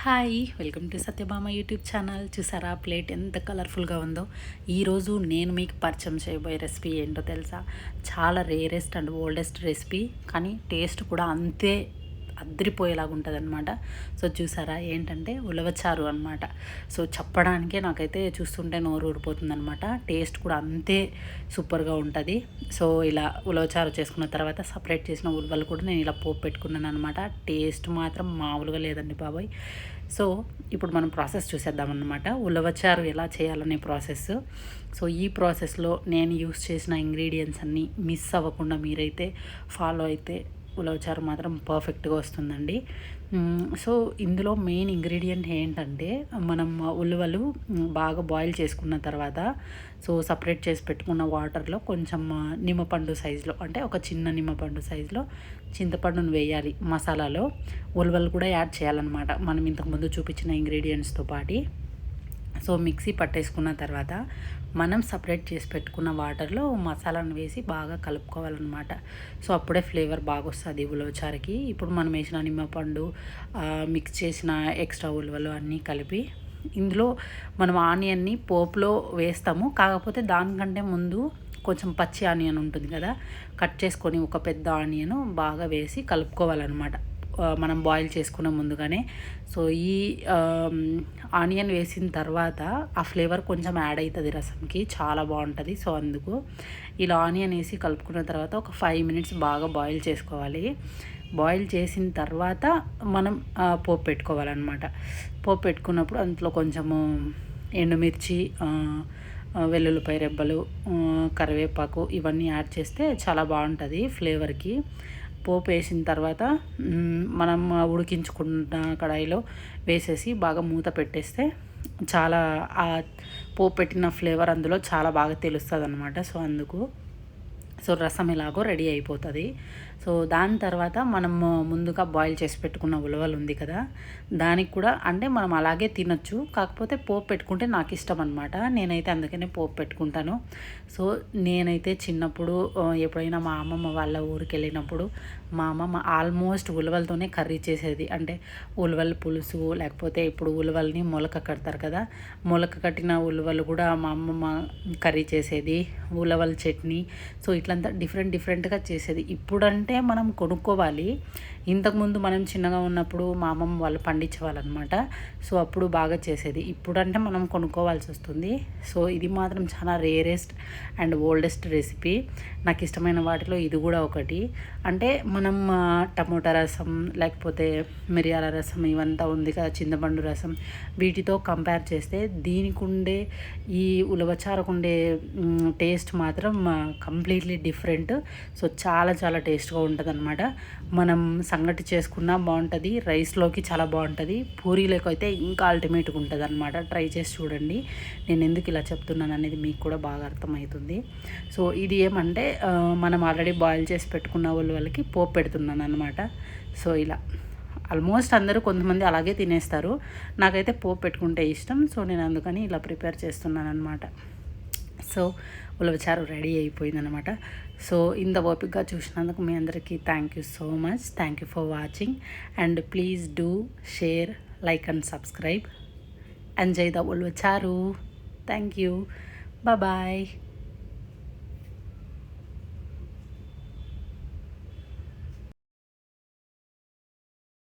Hi, welcome to Satyabhama YouTube channel. చూసారా plate ఎంత కలర్ఫుల్గా ఉందో. ఈరోజు నేను మీకు పరిచయం చేయబోయే రెసిపీ ఏంటో తెలుసా? చాలా రేరెస్ట్ అండ్ ఓల్డెస్ట్ రెసిపీ, కానీ టేస్ట్ కూడా అంతే అద్దరిపోయేలాగా ఉంటుంది అనమాట. సో చూసారా, ఏంటంటే ఉలవచారు అనమాట. సో చెప్పడానికే నాకైతే చూస్తుంటే నోరు ఊరిపోతుంది అనమాట. టేస్ట్ కూడా అంతే సూపర్గా ఉంటుంది. సో ఇలా ఉలవచారు చేసుకున్న తర్వాత సపరేట్ చేసిన ఉలవలు కూడా నేను ఇలా పోపు పెట్టుకున్నాను అనమాట. టేస్ట్ మాత్రం మామూలుగా లేదండి బాబాయ్. సో ఇప్పుడు మనం ప్రాసెస్ చూసేద్దామన్నమాట, ఉలవచారు ఎలా చేయాలనే ప్రాసెస్. సో ఈ ప్రాసెస్లో నేను యూస్ చేసిన ఇంగ్రీడియంట్స్ అన్నీ మిస్ అవ్వకుండా మీరైతే ఫాలో అయితే ఉలవచారు మాత్రం పర్ఫెక్ట్గా వస్తుందండి. సో ఇందులో మెయిన్ ఇంగ్రీడియంట్ ఏంటంటే, మనం ఉలువలు బాగా బాయిల్ చేసుకున్న తర్వాత సో సపరేట్ చేసి పెట్టుకున్న వాటర్లో కొంచెం నిమ్మపండు సైజులో, అంటే ఒక చిన్న నిమ్మపండు సైజులో చింతపండును వేయాలి మసాలాలో. ఉలువలు కూడా యాడ్ చేయాలన్నమాట మనం ఇంతకుముందు చూపించిన ఇంగ్రీడియంట్స్తో పాటు. సో మిక్సీ పట్టేసుకున్న తర్వాత మనం సపరేట్ చేసి పెట్టుకున్న వాటర్లో మసాలాను వేసి బాగా కలుపుకోవాలన్నమాట. సో అప్పుడే ఫ్లేవర్ బాగా వస్తుంది ఉలవచారుకి. ఇప్పుడు మనం వేసిన నిమ్మపండు, మిక్స్ చేసిన ఎక్స్ట్రా ఉలవలు అన్నీ కలిపి ఇందులో మనం ఆనియన్ని పోపులో వేస్తాము. కాకపోతే దానికంటే ముందు కొంచెం పచ్చి ఆనియన్ ఉంటుంది కదా, కట్ చేసుకొని ఒక పెద్ద ఆనియన్ బాగా వేసి కలుపుకోవాలన్నమాట మనం బాయిల్ చేసుకున్న ముందుగానే. సో ఈ ఆనియన్ వేసిన తర్వాత ఆ ఫ్లేవర్ కొంచెం యాడ్ అవుతుంది రసంకి, చాలా బాగుంటుంది. సో అందుకు ఇలా ఆనియన్ వేసి కలుపుకున్న తర్వాత ఒక 5 minutes బాగా బాయిల్ చేసుకోవాలి. బాయిల్ చేసిన తర్వాత మనం పోపు పెట్టుకోవాలన్నమాట. పోపు పెట్టుకున్నప్పుడు అందులో కొంచెము ఎండుమిర్చి, వెల్లుల్లిపాయ రెబ్బలు, కరివేపాకు ఇవన్నీ యాడ్ చేస్తే చాలా బాగుంటుంది ఫ్లేవర్కి. పోపు వేసిన తర్వాత మనం ఉడికించుకున్న కడాయిలో వేసేసి బాగా మూత పెట్టేస్తే చాలా ఆ పోపు పెట్టిన ఫ్లేవర్ అందులో చాలా బాగా తెలుస్తుంది అనమాట. సో అందుకు సో రసం ఎలాగో రెడీ అయిపోతుంది. సో దాని తర్వాత మనం ముందుగా బాయిల్ చేసి పెట్టుకున్న ఉలవలు ఉంది కదా, దానికి కూడా అంటే మనం అలాగే తినొచ్చు, కాకపోతే పోపు పెట్టుకుంటే నాకు ఇష్టం అనమాట. నేనైతే అందుకనే పోపు పెట్టుకుంటాను. సో నేనైతే చిన్నప్పుడు ఎప్పుడైనా మా అమ్మమ్మ వాళ్ళ ఊరికి వెళ్ళినప్పుడు మా అమ్మమ్మ ఆల్మోస్ట్ ఉలవలతోనే కర్రీ చేసేది. అంటే ఉలవల పులుసు, లేకపోతే ఇప్పుడు ఉలవల్ని మొలక కడతారు కదా, మొలక కట్టిన ఉలవలు కూడా మా అమ్మమ్మ కర్రీ చేసేది, ఉలవల చట్నీ. సో ఇట్లంతా డిఫరెంట్గా చేసేది. ఇప్పుడంటే మనం కొనుక్కోవాలి. ఇంతకుముందు మనం చిన్నగా ఉన్నప్పుడు మా అమ్మమ్మ వాళ్ళు పండించేవాళ్ళనమాట. సో అప్పుడు బాగా చేసేది. ఇప్పుడంటే మనం కొనుక్కోవాల్సి వస్తుంది. సో ఇది మాత్రం చాలా రేరెస్ట్ అండ్ ఓల్డెస్ట్ రెసిపీ. నాకు ఇష్టమైన వాటిలో ఇది కూడా ఒకటి. అంటే మనం టమోటా రసం, లేకపోతే మిరియాల రసం ఇవంతా ఉంది కదా, చింతపండు రసం, వీటితో కంపేర్ చేస్తే దీనికి ఉండే ఈ ఉలవచారుకు ఉండే టేస్ట్ మాత్రం కంప్లీట్లీ డిఫరెంట్. సో చాలా టేస్ట్గా ఉంటుంది అనమాట. మనం సంగటి చేసుకున్నా బాగుంటుంది, రైస్లోకి చాలా బాగుంటుంది, పూరీలోకి అయితే ఇంకా అల్టిమేట్గా ఉంటుంది అనమాట. ట్రై చేసి చూడండి. నేను ఎందుకు ఇలా చెప్తున్నాను అనేది మీకు కూడా బాగా అర్థమవుతుంది. సో ఇది ఏమంటే మనం ఆల్రెడీ బాయిల్ చేసి పెట్టుకున్న వాళ్ళకి పోపు పెడుతున్నాను అనమాట. సో ఇలా ఆల్మోస్ట్ అందరూ కొంతమంది అలాగే తినేస్తారు, నాకైతే పోపు పెట్టుకుంటే ఇష్టం. సో నేను అందుకని ఇలా ప్రిపేర్ చేస్తున్నాను అనమాట. సో ఉలవచారు రెడీ అయిపోయిందనమాట. సో ఇంత ఓపికగా చూసినందుకు మీ అందరికీ thank you so much. Thank you for watching and please do share, like and subscribe. Enjoy the ulavacharu. Thank you. Bye.